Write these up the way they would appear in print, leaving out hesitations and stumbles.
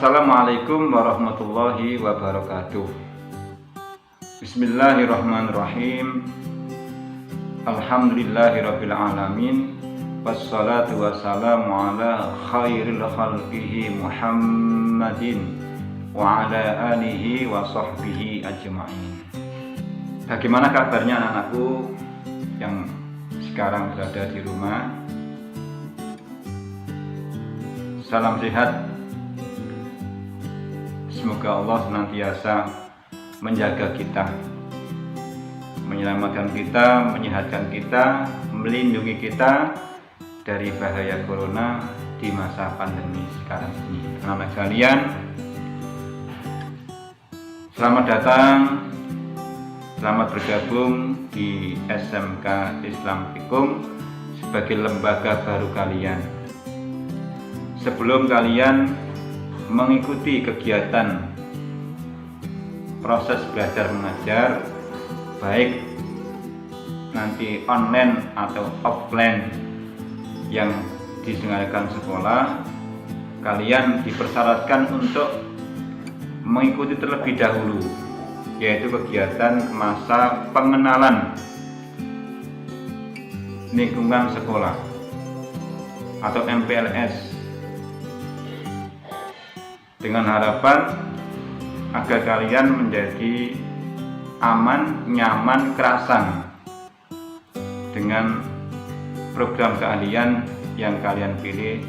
Assalamualaikum warahmatullahi wabarakatuh. Bismillahirrahmanirrahim. Alhamdulillahirabbil alamin. Wassalatu wassalamu ala khairil khalqihi Muhammadin wa ala alihi wa sahbihi ajma'in. Bagaimana kabarnya anak-anakku yang sekarang berada di rumah? Salam sehat. Semoga Allah senantiasa menjaga kita, menyelamatkan kita, menyehatkan kita, melindungi kita dari bahaya corona di masa pandemi sekarang ini. Anak-anak sekalian, selamat datang, selamat bergabung di SMK Islam Fikum sebagai lembaga baru kalian. Sebelum kalian mengikuti kegiatan proses belajar mengajar, baik nanti online atau offline yang diselenggarakan sekolah, kalian dipersyaratkan untuk mengikuti terlebih dahulu, yaitu kegiatan masa pengenalan lingkungan sekolah atau MPLS, dengan harapan agar kalian menjadi aman, nyaman, kerasan dengan program keahlian yang kalian pilih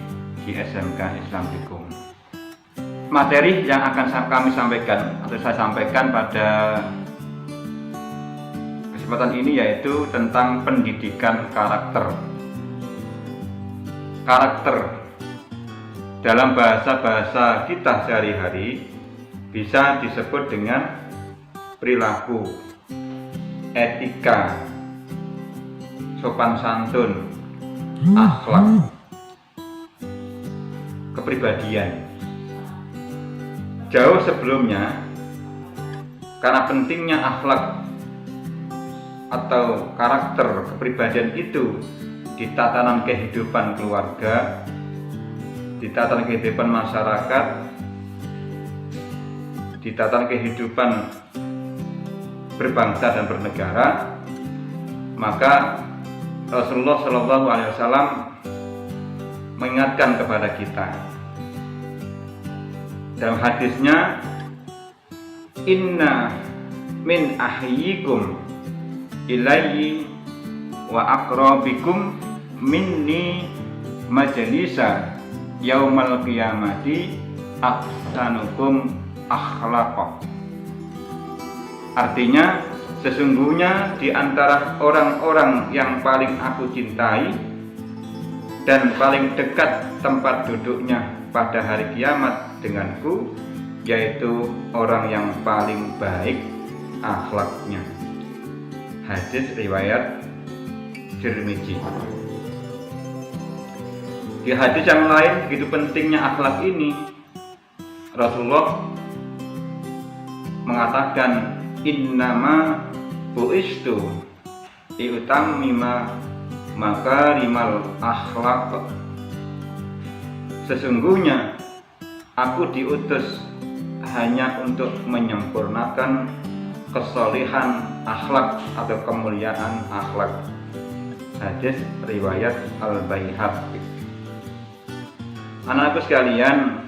di SMK Islam Fikum. Materi yang akan kami sampaikan atau saya sampaikan pada kesempatan ini yaitu tentang pendidikan karakter. Karakter dalam bahasa-bahasa kita sehari-hari bisa disebut dengan perilaku, etika, sopan santun, akhlak, kepribadian. Jauh sebelumnya, karena pentingnya akhlak atau karakter kepribadian itu di tatanan kehidupan keluarga, di tatanan kehidupan masyarakat, di tatanan kehidupan berbangsa dan bernegara, maka Rasulullah SAW mengingatkan kepada kita dalam hadisnya, inna min ahyikum ilayhi wa aqrabikum minni majalisa yaumal qiyamati ahsanukum akhlaqah. Artinya, sesungguhnya di antara orang-orang yang paling aku cintai dan paling dekat tempat duduknya pada hari kiamat denganku, yaitu orang yang paling baik akhlaknya. Hadis riwayat Tirmidzi. Di hadis yang lain, begitu pentingnya akhlak ini, Rasulullah mengatakan, innama bu'istu liutammima makarimal akhlaq. Sesungguhnya aku diutus hanya untuk menyempurnakan kesalehan akhlak atau kemuliaan akhlak. Hadis riwayat Al-Baihaqi. Anak-anakku sekalian,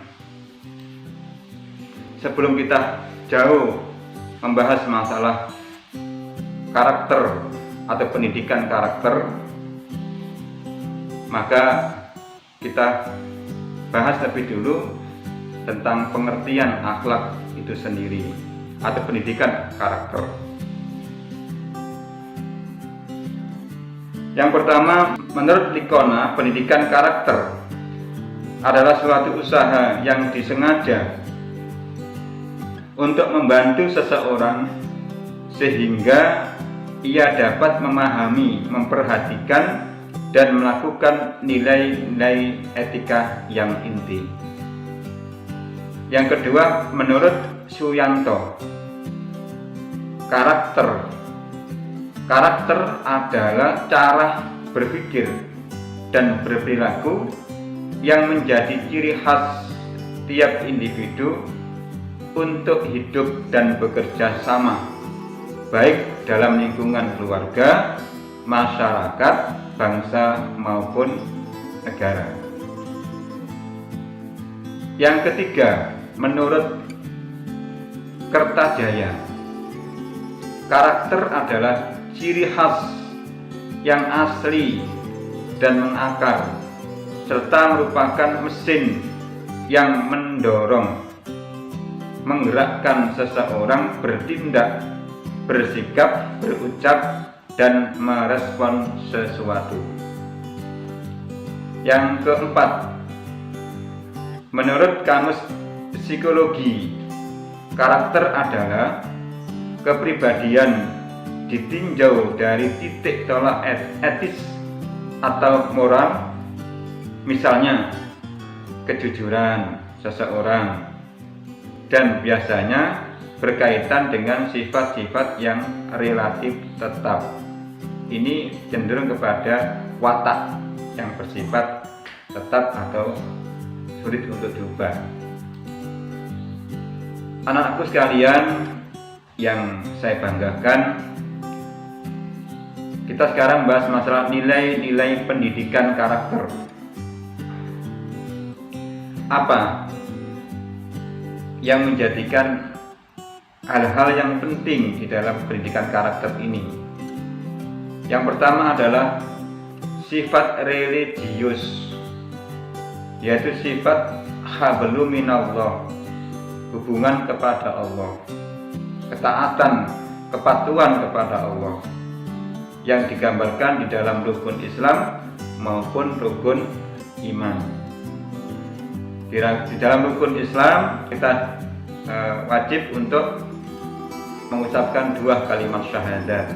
sebelum kita jauh membahas masalah karakter atau pendidikan karakter, maka kita bahas lebih dulu tentang pengertian akhlak itu sendiri atau pendidikan karakter. Yang pertama, menurut Likona, pendidikan karakter adalah suatu usaha yang disengaja untuk membantu seseorang sehingga ia dapat memahami, memperhatikan, dan melakukan nilai-nilai etika yang inti. Yang kedua, menurut Suyanto, karakter adalah cara berpikir dan berperilaku yang menjadi ciri khas setiap individu untuk hidup dan bekerja sama, baik dalam lingkungan keluarga, masyarakat, bangsa maupun negara. Yang ketiga, menurut Kertajaya, karakter adalah ciri khas yang asli dan mengakar, serta merupakan mesin yang mendorong, menggerakkan seseorang bertindak, bersikap, berucap, dan merespon sesuatu. Yang keempat, menurut Kamus Psikologi, karakter adalah kepribadian ditinjau dari titik tolak etis atau moral, misalnya kejujuran seseorang, dan biasanya berkaitan dengan sifat-sifat yang relatif tetap. Ini cenderung kepada watak yang bersifat tetap atau sulit untuk diubah. Anak-anakku sekalian yang saya banggakan, kita sekarang bahas masalah nilai-nilai pendidikan karakter. Apa yang menjadikan hal-hal yang penting di dalam pendidikan karakter ini? Yang pertama adalah sifat religius, yaitu sifat hablu minallah, hubungan kepada Allah, ketaatan, kepatuhan kepada Allah, yang digambarkan di dalam rukun Islam maupun rukun iman. Di dalam rukun Islam kita wajib untuk mengucapkan 2 kalimat syahadat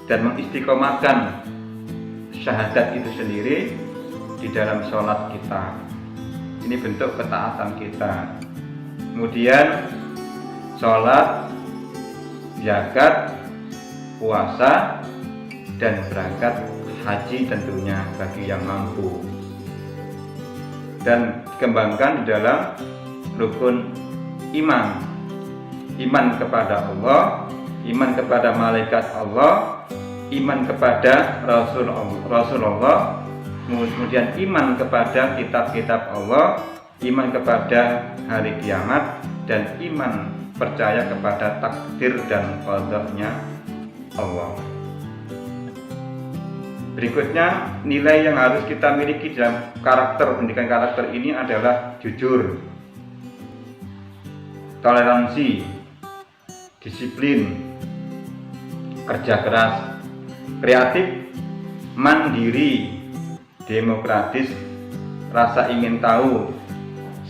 dan mengistiqomahkan syahadat itu sendiri di dalam sholat kita. Ini bentuk ketaatan kita. Kemudian sholat, zakat, puasa, dan berangkat haji tentunya bagi yang mampu. Dan dikembangkan di dalam rukun iman. Iman kepada Allah, iman kepada malaikat Allah, iman kepada Rasulullah, kemudian iman kepada kitab-kitab Allah, iman kepada hari kiamat, dan iman percaya kepada takdir dan qadanya Allah. Berikutnya, nilai yang harus kita miliki dalam pendidikan karakter ini adalah jujur, toleransi, disiplin, kerja keras, kreatif, mandiri, demokratis, rasa ingin tahu,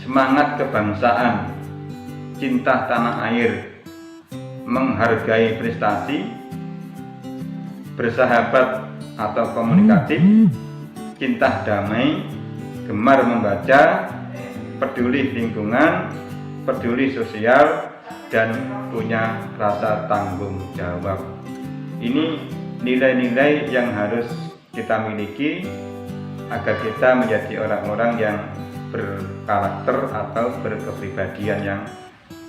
semangat kebangsaan, cinta tanah air, menghargai prestasi, bersahabat atau komunikatif, cinta damai, gemar membaca, peduli lingkungan, peduli sosial, dan punya rasa tanggung jawab. Ini nilai-nilai yang harus kita miliki agar kita menjadi orang-orang yang berkarakter atau berkepribadian yang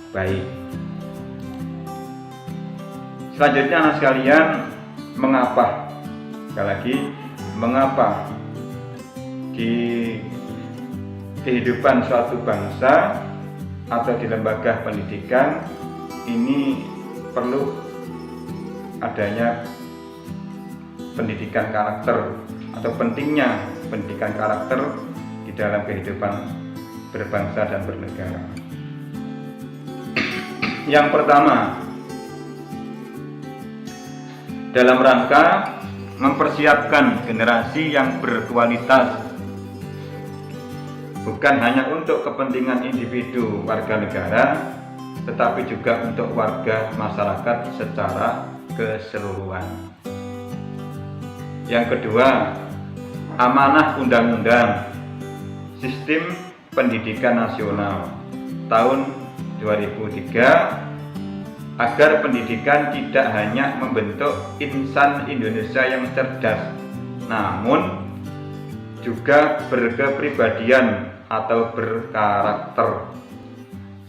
baik. Selanjutnya anak sekalian, mengapa? Sekali lagi, mengapa di kehidupan suatu bangsa atau di lembaga pendidikan ini perlu adanya pendidikan karakter atau pentingnya pendidikan karakter di dalam kehidupan berbangsa dan bernegara. Yang pertama, dalam rangka mempersiapkan generasi yang berkualitas, bukan hanya untuk kepentingan individu warga negara, tetapi juga untuk warga masyarakat secara keseluruhan. Yang kedua, amanah undang-undang Sistem Pendidikan Nasional tahun 2003 agar pendidikan tidak hanya membentuk insan Indonesia yang cerdas, namun juga berkepribadian atau berkarakter,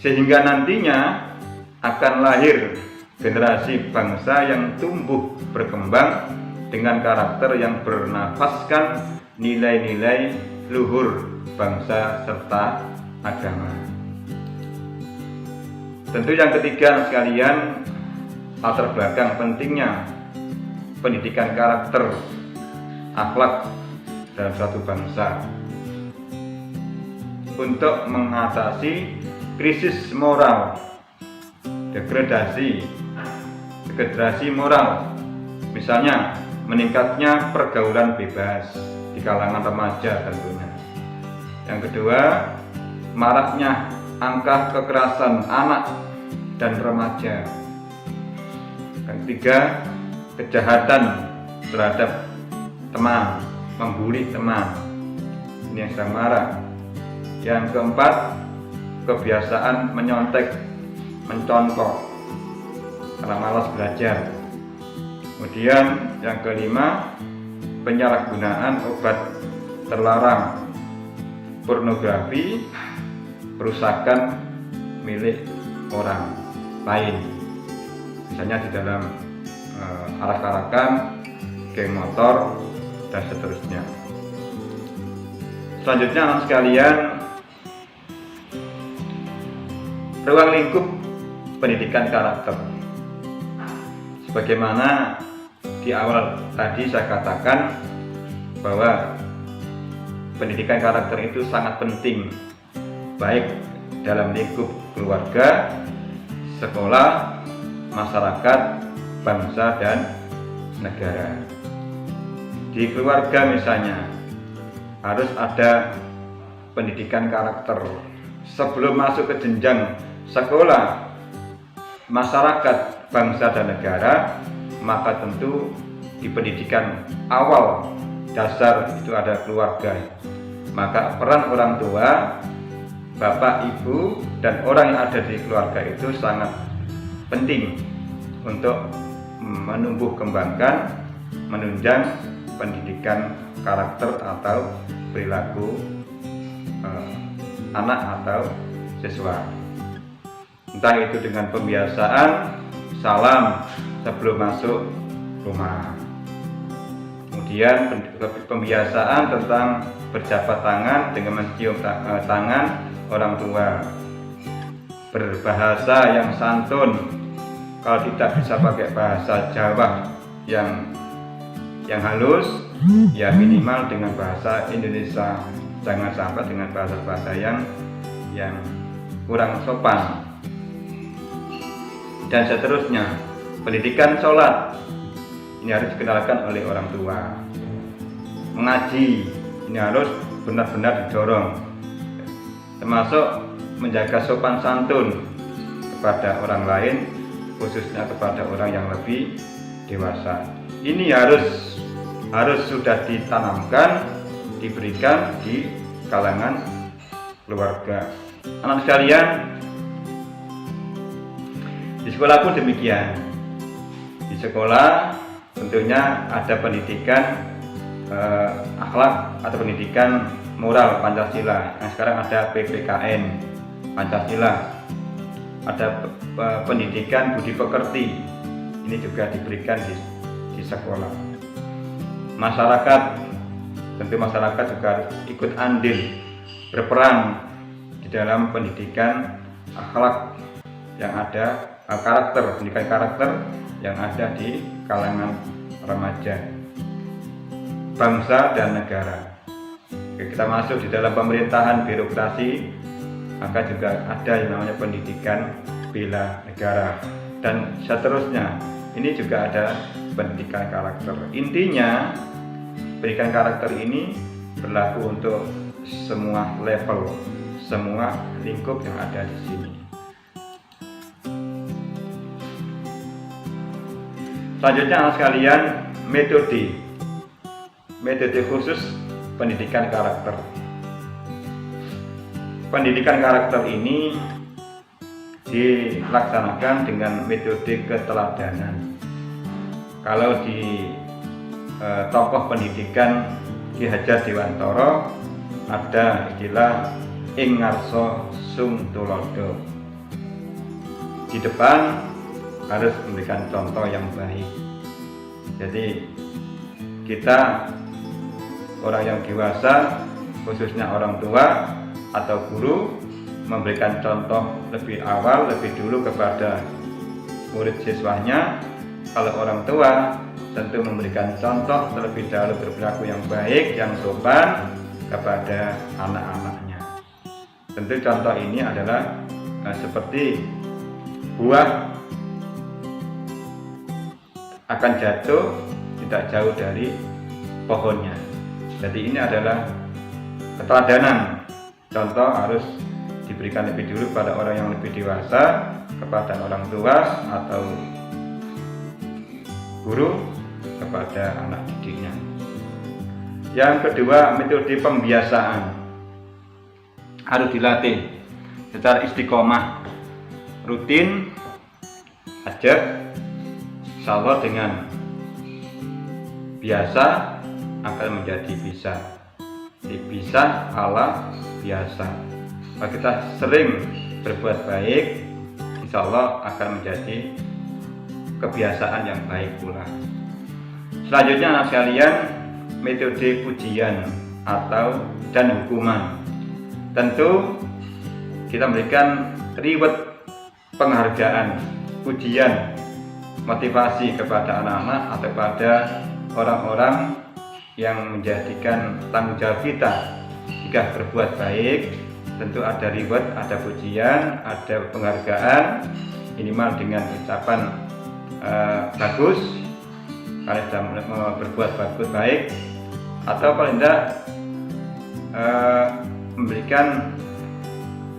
sehingga nantinya akan lahir generasi bangsa yang tumbuh berkembang dengan karakter yang bernafaskan nilai-nilai luhur bangsa serta agama. Tentu yang ketiga sekalian, latar belakang pentingnya pendidikan karakter akhlak dalam suatu bangsa untuk mengatasi krisis moral, degradasi moral, misalnya meningkatnya pergaulan bebas di kalangan remaja tentunya. Yang kedua, maraknya angka kekerasan anak dan remaja. Yang ketiga, kejahatan terhadap teman, membuli teman, ini yang sedang marak. Yang keempat, kebiasaan menyontek, mencontoh karena malas belajar. Kemudian yang kelima, penyalahgunaan obat terlarang, pornografi, perusakan milik orang lain, misalnya di dalam arak-arakan, geng motor, dan seterusnya. Selanjutnya anak sekalian, ruang lingkup pendidikan karakter. Sebagaimana di awal tadi saya katakan bahwa pendidikan karakter itu sangat penting, baik dalam lingkup keluarga, sekolah, masyarakat, bangsa, dan negara. Di keluarga misalnya harus ada pendidikan karakter sebelum masuk ke jenjang sekolah, masyarakat, bangsa, dan negara. Maka tentu di pendidikan awal dasar itu ada keluarga. Maka peran orang tua, bapak, ibu, dan orang yang ada di keluarga itu sangat penting untuk menumbuh kembangkan, menunjang pendidikan karakter atau perilaku anak atau siswa. Entah itu dengan pembiasaan salam sebelum masuk rumah, kemudian pembiasaan tentang berjabat tangan dengan mencium tangan orang tua, berbahasa yang santun. Kalau tidak bisa pakai bahasa Jawa yang halus, ya minimal dengan bahasa Indonesia. Jangan sampai dengan bahasa-bahasa yang kurang sopan. Dan seterusnya, pendidikan sholat ini harus dikenalkan oleh orang tua. Mengaji ini harus benar-benar didorong, termasuk menjaga sopan santun kepada orang lain, khususnya kepada orang yang lebih dewasa. Ini harus sudah ditanamkan, diberikan di kalangan keluarga. Anak sekalian, di sekolah pun demikian. Di sekolah tentunya ada pendidikan akhlak atau pendidikan moral Pancasila. Yang sekarang ada PPKN Pancasila. Ada pendidikan budi pekerti. Ini juga diberikan di sekolah. Masyarakat, tentu masyarakat juga harus ikut andil, berperan di dalam pendidikan akhlak yang ada, pendidikan karakter yang ada di kalangan remaja, bangsa, dan negara. Kita masuk di dalam pemerintahan, birokrasi, maka juga ada yang namanya pendidikan bela negara, dan seterusnya. Ini juga ada pendidikan karakter. Intinya pendidikan karakter ini berlaku untuk semua level, semua lingkup yang ada di sini. Selanjutnya anak sekalian, metode khusus pendidikan karakter. Pendidikan karakter ini dilaksanakan dengan metode keteladanan. Kalau di tokoh pendidikan Ki Hajar Dewantara ada istilah ing ngarsa sung tulodo. Di depan harus memberikan contoh yang baik. Jadi kita orang yang dewasa, khususnya orang tua atau guru, memberikan contoh lebih awal, lebih dulu kepada murid siswanya. Kalau orang tua tentu memberikan contoh terlebih dahulu berperilaku yang baik, yang sopan kepada anak-anaknya. Tentu contoh ini adalah seperti buah akan jatuh tidak jauh dari pohonnya. Jadi ini adalah keteladanan. Contoh harus diberikan lebih dulu pada orang yang lebih dewasa, kepada orang tua atau guru, kepada anak didiknya. Yang kedua, metode pembiasaan harus dilatih secara istiqomah, rutin, ajak, insya Allah dengan biasa akan menjadi bisa. Bisa ala biasa. Kalau kita sering berbuat baik, insya Allah akan menjadi kebiasaan yang baik pula. Selanjutnya anak sekalian, metode pujian dan hukuman. Tentu kita memberikan reward, penghargaan, pujian, motivasi kepada anak-anak atau pada orang-orang yang menjadikan tanggung jawab kita. Jika berbuat baik, tentu ada reward, ada pujian, ada penghargaan, minimal dengan ucapan bagus, kalian sudah berbuat bagus baik, atau paling tidak memberikan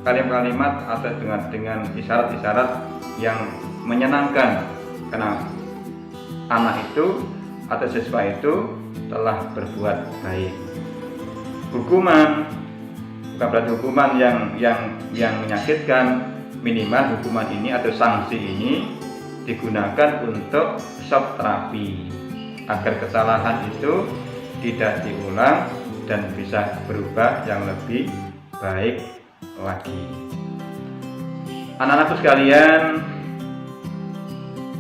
kalimat-kalimat atau dengan isyarat-isyarat yang menyenangkan, karena anak itu atau siswa itu telah berbuat baik. Hukuman bukan berarti hukuman yang menyakitkan. Minimal hukuman ini atau sanksi ini digunakan untuk shock terapi agar kesalahan itu tidak diulang dan bisa berubah yang lebih baik lagi. Anak-anakku sekalian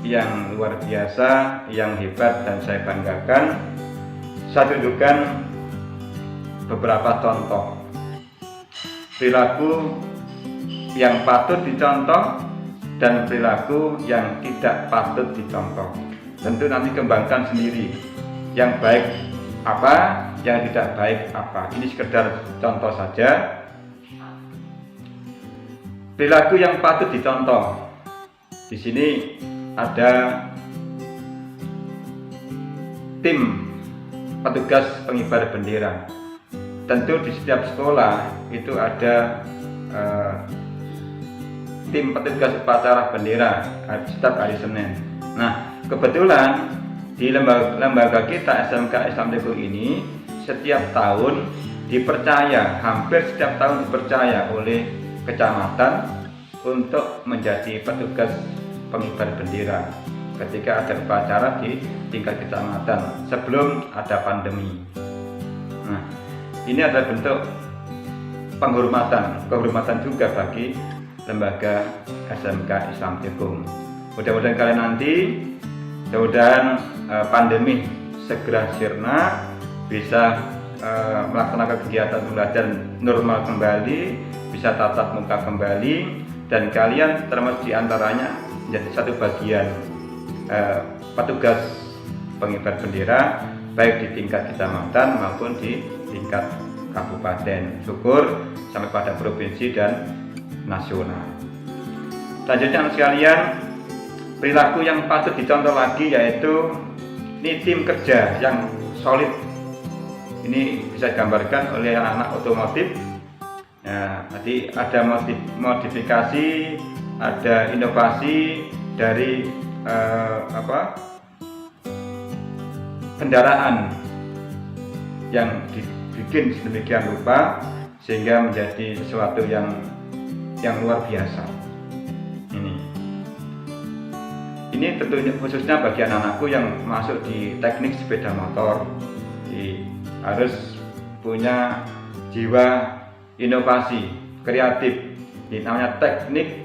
yang luar biasa, yang hebat dan saya banggakan, saya tunjukkan beberapa contoh perilaku yang patut dicontoh dan perilaku yang tidak patut dicontoh. Tentu nanti kembangkan sendiri, yang baik apa, yang tidak baik apa. Ini sekedar contoh saja. Perilaku yang patut dicontoh. Di sini ada tim petugas pengibar bendera. Tentu di setiap sekolah itu ada tim petugas upacara bendera setiap hari Senin. Nah, kebetulan di lembaga kita SMK Islam Teguh ini setiap tahun dipercaya, hampir setiap tahun dipercaya oleh kecamatan untuk menjadi petugas pengibar bendera ketika ada upacara di tingkat kecamatan sebelum ada pandemi. Nah, ini adalah bentuk penghormatan juga bagi lembaga SMK Islam Teguh. Mudah-mudahan kalian nanti, mudah-mudahan pandemi segera sirna, bisa melaksanakan kegiatan belajar normal kembali, bisa tatap muka kembali, dan kalian termasuk diantaranya menjadi satu bagian petugas pengibar bendera baik di tingkat kecamatan maupun di tingkat kabupaten, syukur sampai pada provinsi dan nasional. Selanjutnya sekalian, perilaku yang patut dicontoh lagi yaitu ini tim kerja yang solid. Ini bisa digambarkan oleh anak-anak otomotif. Nah, tadi ada modifikasi, ada inovasi dari kendaraan yang dibikin sedemikian rupa sehingga menjadi sesuatu yang luar biasa. Ini tentunya khususnya bagi anak-anakku yang masuk di teknik sepeda motor, harus punya jiwa inovasi, kreatif. Ini namanya teknik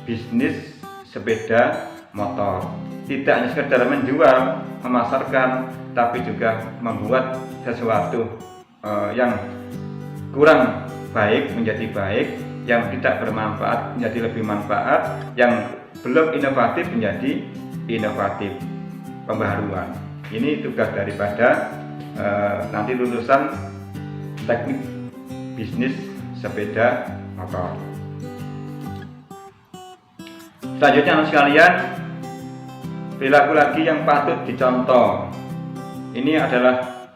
bisnis sepeda motor. Tidak hanya sekedar menjual, memasarkan, tapi juga membuat sesuatu yang kurang baik menjadi baik, yang tidak bermanfaat menjadi lebih manfaat, yang belum inovatif menjadi inovatif, pembaharuan. Ini tugas daripada nanti lulusan teknik bisnis sepeda motor. Selanjutnya anak sekalian, perilaku lagi yang patut dicontoh. Ini adalah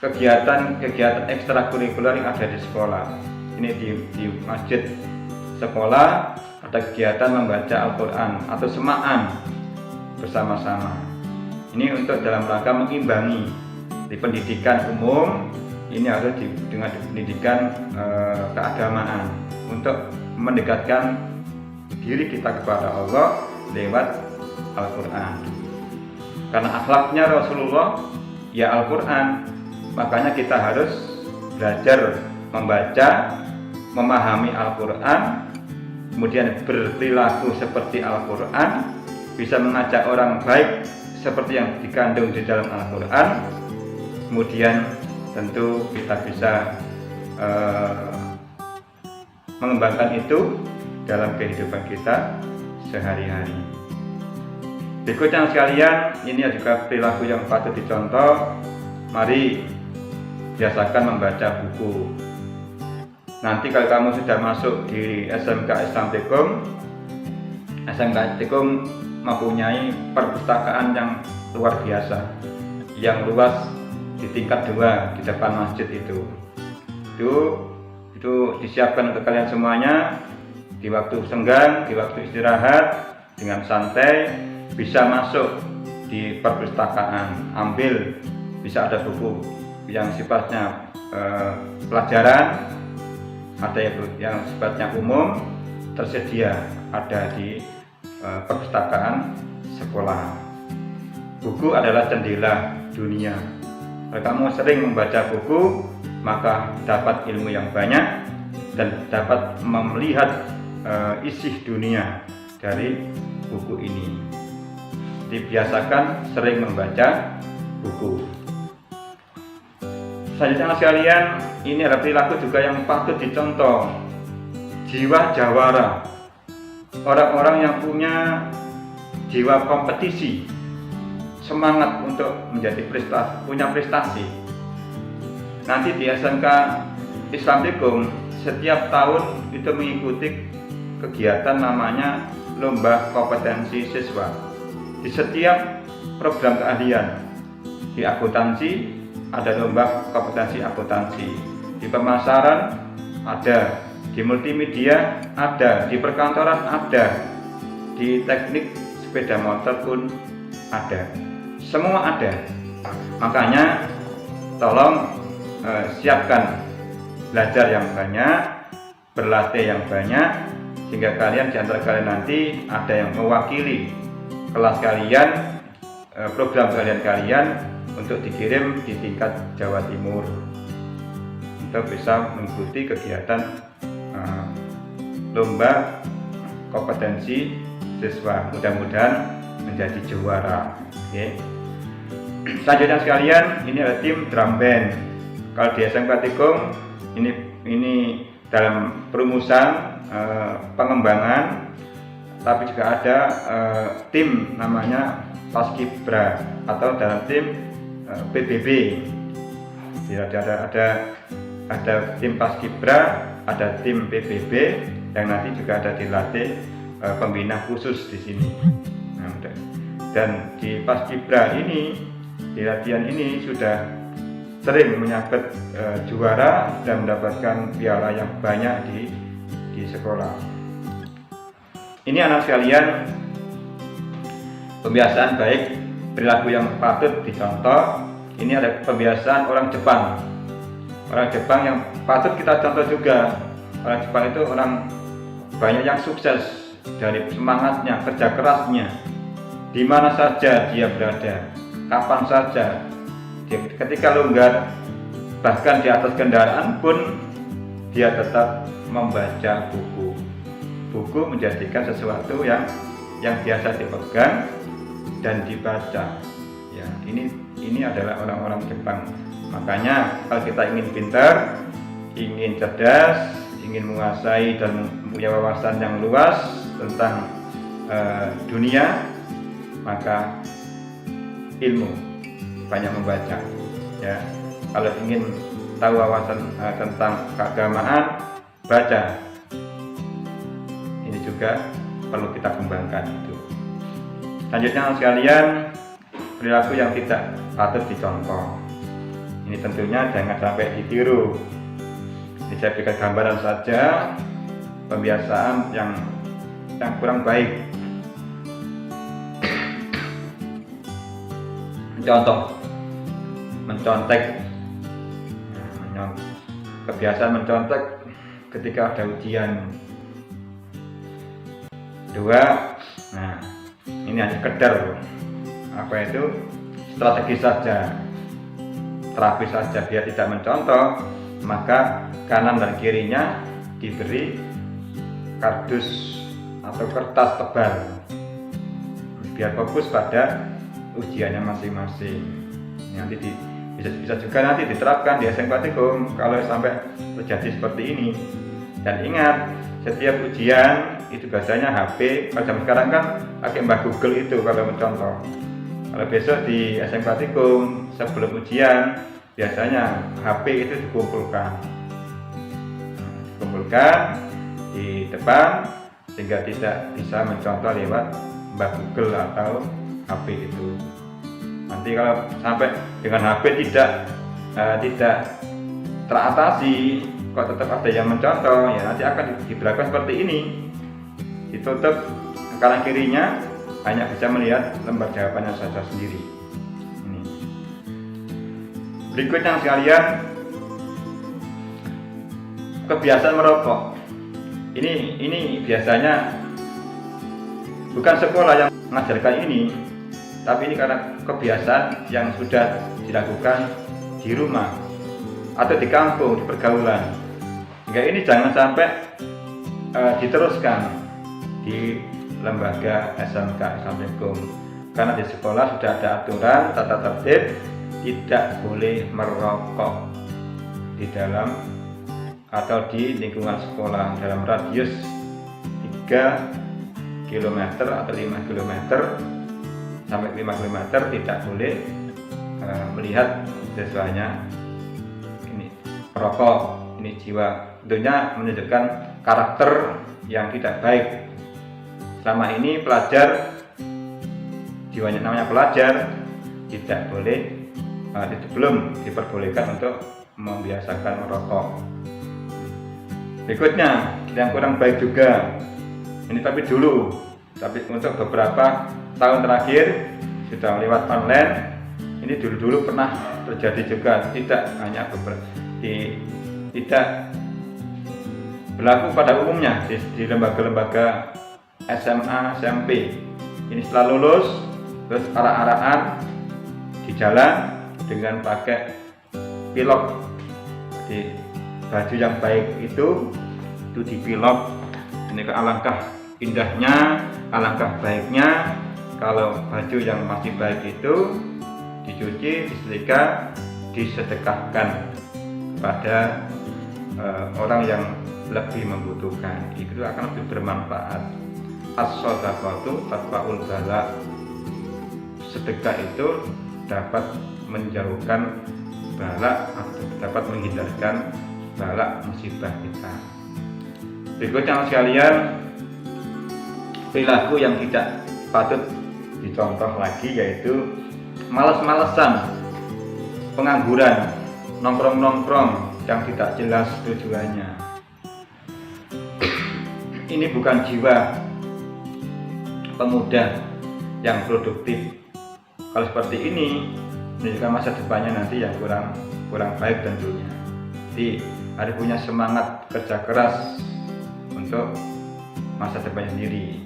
kegiatan ekstrakurikuler yang ada di sekolah. Ini di masjid sekolah ada kegiatan membaca Al-Quran atau semaan bersama-sama. Ini untuk dalam rangka mengimbangi di pendidikan umum, ini harus dengan pendidikan keagamaan untuk mendekatkan diri kita kepada Allah lewat Al-Quran. Karena akhlaknya Rasulullah ya Al-Quran, makanya kita harus belajar membaca, memahami Al-Quran, kemudian berperilaku seperti Al-Quran, bisa mengajak orang baik seperti yang dikandung di dalam Al-Quran. Kemudian tentu kita bisa mengembangkan itu dalam kehidupan kita sehari-hari. Berikutnya sekalian, ini juga perilaku yang patut dicontoh. Mari biasakan membaca buku. Nanti kalau kamu sudah masuk di SMK Islam Tekum, SMK Tekum mempunyai perpustakaan yang luar biasa, yang luas di tingkat 2 di depan masjid itu disiapkan untuk kalian semuanya. Di waktu senggang, di waktu istirahat, dengan santai bisa masuk di perpustakaan, ambil, bisa ada buku yang sifatnya pelajaran, ada yang sifatnya umum, tersedia ada di perpustakaan sekolah. Buku adalah jendela dunia. Kalau kamu sering membaca buku, maka dapat ilmu yang banyak dan dapat melihat isi dunia dari buku ini. Dibiasakan sering membaca buku. Selanjutnya sekalian, ini adalah perilaku juga yang patut dicontoh. Jiwa jawara, orang-orang yang punya jiwa kompetisi, semangat untuk menjadi punya prestasi. Nanti di SMK Islam Tekum setiap tahun itu mengikuti kegiatan namanya lomba kompetensi siswa. Di setiap program keahlian, di akuntansi ada lomba kompetensi akuntansi, di pemasaran ada, di multimedia ada, di perkantoran ada, di teknik sepeda motor pun ada, semua ada. Makanya tolong siapkan belajar yang banyak, berlatih yang banyak, sehingga kalian di antara kalian nanti ada yang mewakili kelas kalian, program kalian untuk dikirim di tingkat Jawa Timur untuk bisa mengikuti kegiatan lomba kompetensi siswa. Mudah-mudahan menjadi juara. Okay. Selanjutnya sekalian, ini ada tim drum band. Kalau di SMK Tekum ini dalam perumusan pengembangan, tapi juga ada tim namanya Paskibra atau dalam tim PBB. Jadi ada tim Paskibra, ada tim PBB yang nanti juga ada dilatih pembina khusus di sini. Dan di Paskibra ini, di latihan ini sudah sering menyabet juara dan mendapatkan piala yang banyak di sekolah. Ini anak sekalian, pembiasaan baik, perilaku yang patut dicontoh. Ini ada pembiasaan orang Jepang. Orang Jepang yang patut kita contoh juga. Orang Jepang itu orang banyak yang sukses dari semangatnya, kerja kerasnya. Di mana saja dia berada, kapan saja, ketika longgar, bahkan di atas kendaraan pun dia tetap membaca buku. Buku menjadikan sesuatu yang biasa dipegang dan dibaca. Ya, ini adalah orang-orang Jepang. Makanya kalau kita ingin pintar, ingin cerdas, ingin menguasai dan mempunyai wawasan yang luas tentang dunia, maka ilmu, banyak membaca. Ya, kalau ingin tahu wawasan tentang keagamaan, baca. Ini juga perlu kita kembangkan itu. Selanjutnya sekalian, perilaku yang tidak patut dicontoh. Ini tentunya jangan sampai ditiru. Ini saya berikan gambaran saja kebiasaan yang kurang baik. Contoh, mencontek. Kebiasaan mencontek ketika ada ujian. Dua, nah ini hanya sekedar apa itu strategi saja, terapi saja, biar tidak mencontoh, maka kanan dan kirinya diberi kardus atau kertas tebal biar fokus pada ujiannya masing-masing. Nanti bisa juga nanti diterapkan di SMK Praktikum kalau sampai terjadi seperti ini. Dan ingat, setiap ujian itu biasanya HP. Kalau zaman sekarang kan pakai Mbah Google itu kalau mencontoh. Kalau besok di SMK Praktikum sebelum ujian biasanya HP itu dikumpulkan di depan sehingga tidak bisa mencontoh lewat Mbah Google atau HP itu. Nanti kalau sampai dengan HP tidak teratasi, kok tetap ada yang mencontoh, ya nanti akan diberlakukan seperti ini. Ditutup kanan kirinya, hanya bisa melihat lembar jawabannya saja sendiri. Ini. Berikutnya sekalian, kebiasaan merokok. Ini biasanya bukan sekolah yang mengajarkan ini, tapi ini karena kebiasaan yang sudah dilakukan di rumah atau di kampung, di pergaulan. Hingga ini jangan sampai diteruskan di lembaga SMK Praktikum, karena di sekolah sudah ada aturan tata tertib tidak boleh merokok di dalam atau di lingkungan sekolah dalam radius 3 km atau 5 km sampai 5 km tidak boleh melihat siswanya ini merokok. Ini jiwa, tentunya menunjukkan karakter yang tidak baik. Selama ini pelajar, jiwanya namanya pelajar, tidak boleh belum diperbolehkan untuk membiasakan merokok. Berikutnya yang kurang baik juga, ini tapi untuk beberapa tahun terakhir sudah lewat online. Ini dulu pernah terjadi juga, tidak hanya tidak berlaku pada umumnya di lembaga-lembaga SMA, SMP. Ini setelah lulus terus arak-arakan di jalan dengan pakai pilok. Jadi baju yang baik itu dipilok. Ini alangkah indahnya, alangkah baiknya kalau baju yang masih baik itu dicuci, disetrika, disedekahkan kepada orang yang lebih membutuhkan. Itu akan lebih bermanfaat. As-shadaqatu tatfa'ul bala. Sedekah itu dapat menjauhkan bala atau dapat menghindarkan bala musibah kita. Berikutnya sekalian, perilaku yang tidak patut dicontoh lagi yaitu malas-malesan, pengangguran, nongkrong-nongkrong yang tidak jelas tujuannya. Ini bukan jiwa pemuda yang produktif. Kalau seperti ini menunjukkan masa depannya nanti yang kurang baik tentunya. Jadi harus punya semangat kerja keras untuk masa depannya sendiri.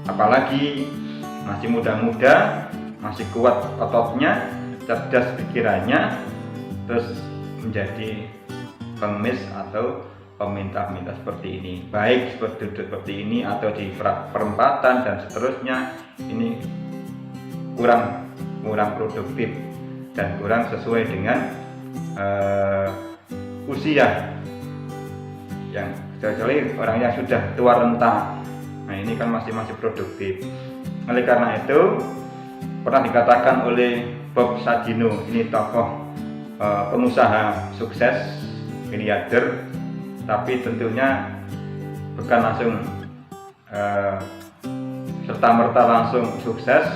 Apalagi masih muda-muda, masih kuat ototnya, cerdas pikirannya, terus menjadi pengemis atau peminta-peminta seperti ini, baik seperti ini atau di perempatan dan seterusnya. Ini kurang produktif dan kurang sesuai dengan usia, yang kecuali orang yang sudah tua renta. Nah, ini kan masih produktif. Oleh karena itu pernah dikatakan oleh Bob Sadino, ini tokoh pengusaha sukses, miliarder, tapi tentunya bukan langsung serta-merta langsung sukses.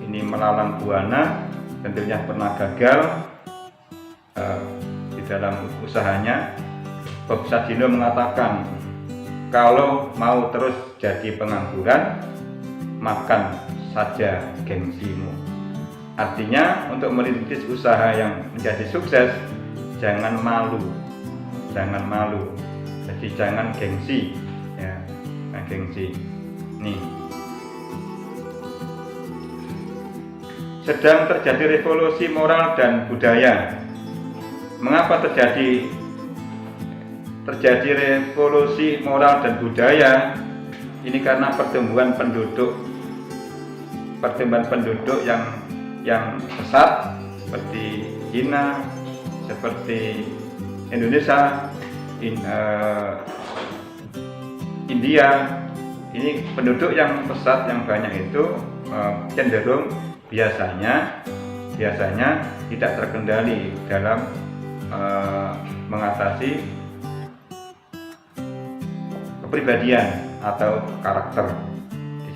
Ini melalang buana, tentunya pernah gagal di dalam usahanya. Bob Sadino mengatakan, kalau mau terus jadi pengangguran, makan saja gengsimu. Artinya untuk merintis usaha yang menjadi sukses, jangan malu. Jadi jangan gengsi, ya, gengsi. Nih, sedang terjadi revolusi moral dan budaya. Mengapa terjadi revolusi moral dan budaya? Ini karena pertumbuhan penduduk yang pesat, seperti China, seperti Indonesia, India. Ini penduduk yang pesat, yang banyak itu cenderung biasanya tidak terkendali dalam mengatasi kepribadian atau karakter,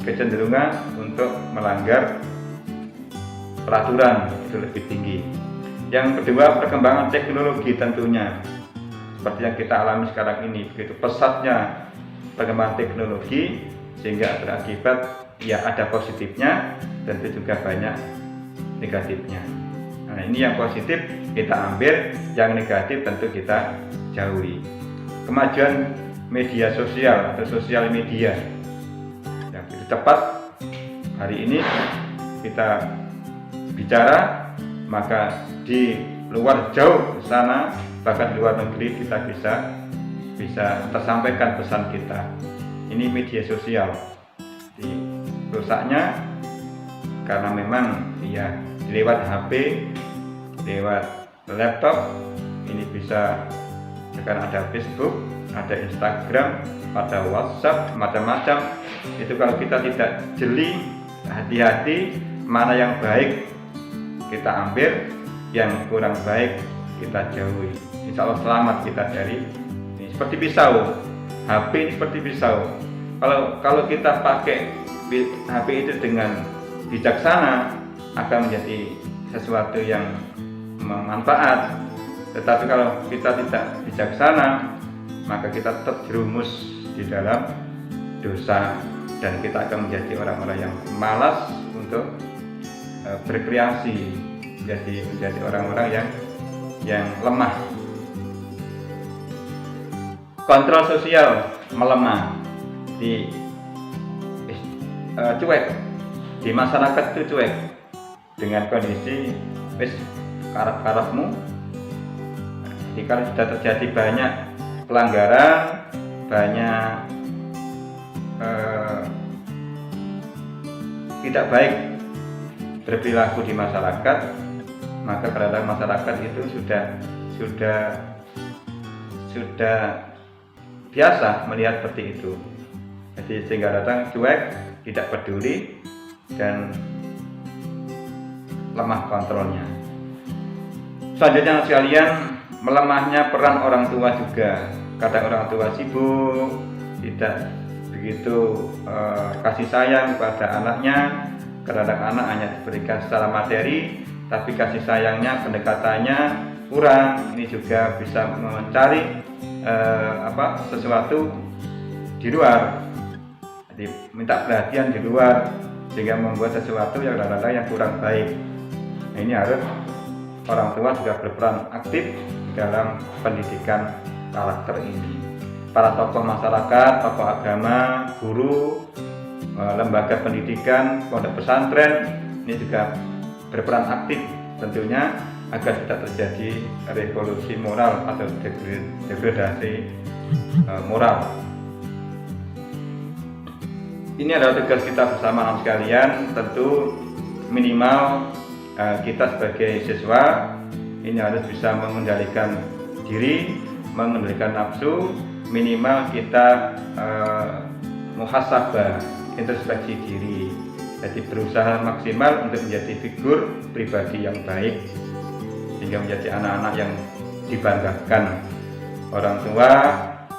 kecenderungan untuk melanggar peraturan itu lebih tinggi. Yang kedua, perkembangan teknologi tentunya, seperti yang kita alami sekarang ini, begitu pesatnya perkembangan teknologi, sehingga berakibat ya ada positifnya, tentu juga banyak negatifnya. Nah, ini yang positif kita ambil, yang negatif tentu kita jauhi. Kemajuan media sosial atau sosial media, yang begitu tepat hari ini kita bicara, maka di luar jauh sana, bahkan di luar negeri, kita bisa tersampaikan pesan kita. Ini media sosial, rusaknya karena memang ya lewat HP, lewat laptop. Ini bisa, sekarang ada Facebook, ada Instagram, ada WhatsApp, macam-macam. Itu kalau kita tidak jeli, hati-hati, mana yang baik kita ambil, yang kurang baik kita jauhi. Insya Allah selamat kita dari ini. Seperti pisau, HP ini seperti pisau. Kalau kita pakai HP itu dengan bijaksana, akan menjadi sesuatu yang bermanfaat. Tetapi kalau kita tidak bijaksana, maka kita terjerumus di dalam dosa, dan kita akan menjadi orang-orang yang malas untuk berkreasi, menjadi orang-orang yang lemah. Kontrol sosial melemah, cuek di masyarakat itu, cuek dengan kondisi karep-karepmu. Jadi kalau sudah terjadi banyak pelanggaran, banyak tidak baik berperilaku di masyarakat, maka kadang masyarakat itu sudah biasa melihat seperti itu. Jadi sehingga datang cuek, tidak peduli, dan lemah kontrolnya. Selanjutnya sekalian, melemahnya peran orang tua juga. Kadang orang tua sibuk, tidak begitu kasih sayang kepada anaknya. Kadang anak hanya diberikan secara materi, tapi kasih sayangnya, pendekatannya kurang. Ini juga bisa mencari sesuatu di luar, jadi minta perhatian di luar, sehingga membuat sesuatu yang kadang-kadang yang kurang baik. Nah, ini harus orang tua juga berperan aktif dalam pendidikan karakter ini. Para tokoh masyarakat, tokoh agama, guru, lembaga pendidikan, pondok pesantren, ini juga berperan aktif tentunya agar tidak terjadi revolusi moral atau degradasi moral. Ini adalah tugas kita bersama sekalian. Tentu minimal kita sebagai siswa ini harus bisa mengendalikan diri, mengendalikan nafsu. Minimal kita muhasabah, introspeksi diri. Jadi berusaha maksimal untuk menjadi figur pribadi yang baik, sehingga menjadi anak-anak yang dibanggakan orang tua,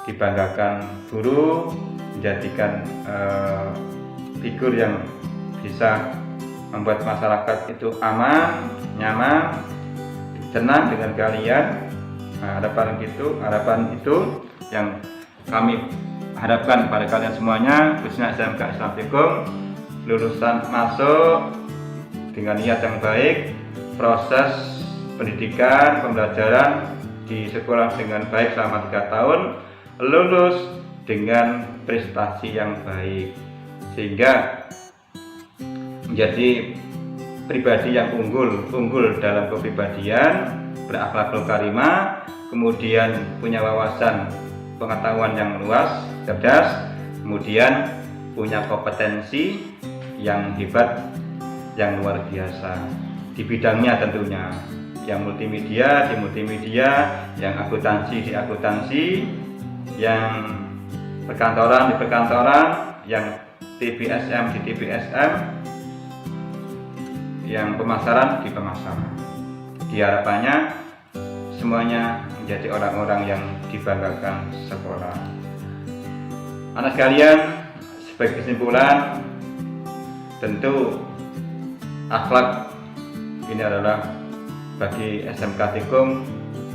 dibanggakan guru, menjadikan figur yang bisa membuat masyarakat itu aman, nyaman, senang dengan kalian. Harapan itu yang kami harapkan pada kalian semuanya, khususnya SMK Islam Tekom, lulusan masuk dengan niat yang baik, proses pendidikan, pembelajaran di sekolah dengan baik selama 3 tahun, lulus dengan prestasi yang baik, sehingga menjadi pribadi yang unggul dalam kepribadian, berakhlakul karimah, kemudian punya wawasan pengetahuan yang luas, cerdas, kemudian punya kompetensi yang hebat, yang luar biasa di bidangnya tentunya, yang multimedia di multimedia, yang akuntansi di akuntansi, yang perkantoran di perkantoran, yang TBSM di TBSM, yang pemasaran di pemasaran. Harapannya semuanya menjadi orang-orang yang dibanggakan sekolah. Anak sekalian, sebagai kesimpulan, tentu akhlak ini adalah bagi SMK Tekom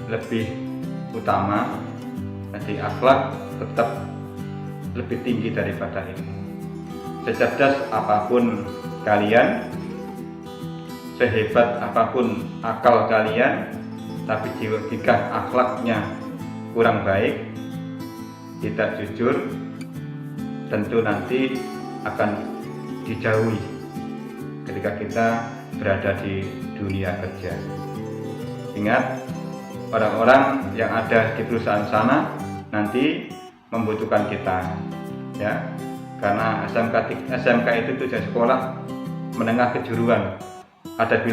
lebih utama. Jadi akhlak tetap lebih tinggi daripada ilmu. Secerdas apapun kalian, sehebat apapun akal kalian, tapi jika akhlaknya kurang baik, tidak jujur, tentu nanti akan dijauhi ketika kita berada di dunia kerja. Ingat, orang-orang yang ada di perusahaan sana nanti membutuhkan kita, ya, karena SMK itu tujuan sekolah menengah kejuruan. Ada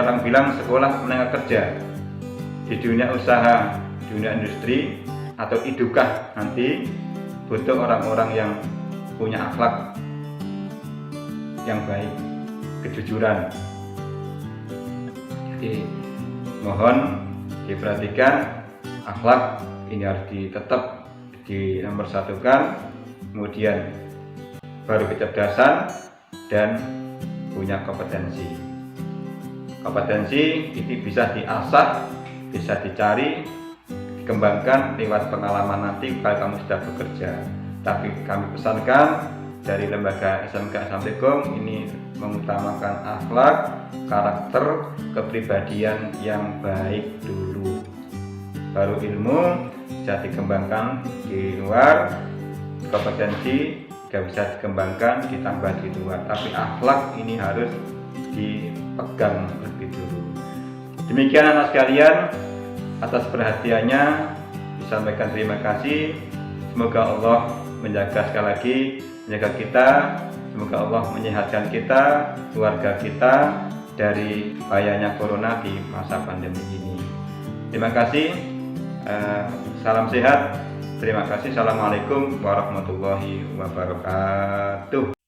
orang bilang sekolah menengah kerja. Di dunia usaha, dunia industri atau idukah nanti butuh orang-orang yang punya akhlak yang baik, kejujuran. Jadi mohon diperhatikan, akhlak ini harus tetap dinomorsatukan, kemudian baru kecerdasan dan punya kompetensi. Kompetensi ini bisa diasah, bisa dicari, dikembangkan lewat pengalaman nanti kalau kamu sudah bekerja. Tapi kami pesankan dari lembaga SMK Islam Tekom ini mengutamakan akhlak, karakter, kepribadian yang baik dulu. Baru ilmu bisa dikembangkan di luar, kompetensi juga bisa dikembangkan ditambah di luar. Tapi akhlak ini harus dipegang lebih dulu. Demikian anak sekalian, atas perhatiannya disampaikan terima kasih. Semoga Allah menjaga sekali lagi, menjaga kita. Semoga Allah menyehatkan kita, keluarga kita dari bahayanya corona di masa pandemi ini. Terima kasih. Salam sehat. Terima kasih. Assalamualaikum warahmatullahi wabarakatuh.